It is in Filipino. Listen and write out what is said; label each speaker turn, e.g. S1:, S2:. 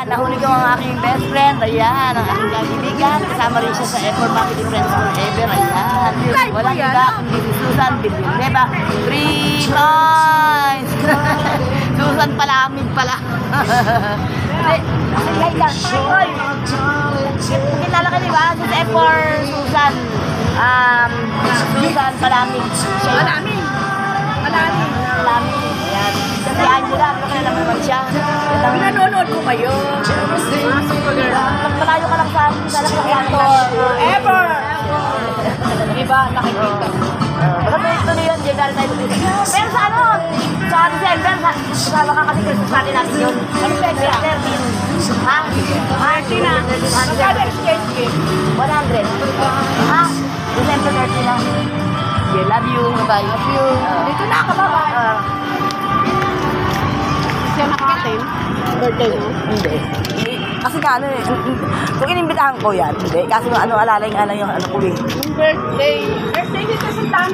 S1: Ayan, nahuli ko ang aking best friend. Ayan, ang aking kaibigan. Kasama rin siya sa Effort Family Friends Forever. Ayan. Walang iba, kundi si Susan Villanueva. 3 points! Susan Palamig pala. Hoy, kilala ka diba? Si Effort, Susan. Susan Palamig.
S2: Malamig. Malamig.
S1: Palamig. Ayan. Si Angela, ano kaya naman naman siya?
S2: Pinanonood ko kayo.
S1: Malayo ka lang sa akin, sa kwarto.
S2: Ever!
S1: Diba? Nakikita. Baka tuloy yun, di ba tayo dito. Pero sa ano? Sa December, kasama ka kasi Christmas party natin yun. Ano sa December? Ha?
S2: 30 na. Magkano exchange gift?
S1: 100. Ha? December 30 lang. Okay, love you. Bye. Love you.
S2: Dito na ka ba? Siya nakakatin?
S1: Birthday mo? Hindi. Kasi nga ano eh, kung inimbitahan ko yan, hindi. Kasi ano, alalay nga lang yung ano ko eh.
S2: Birthday. Birthday dito sa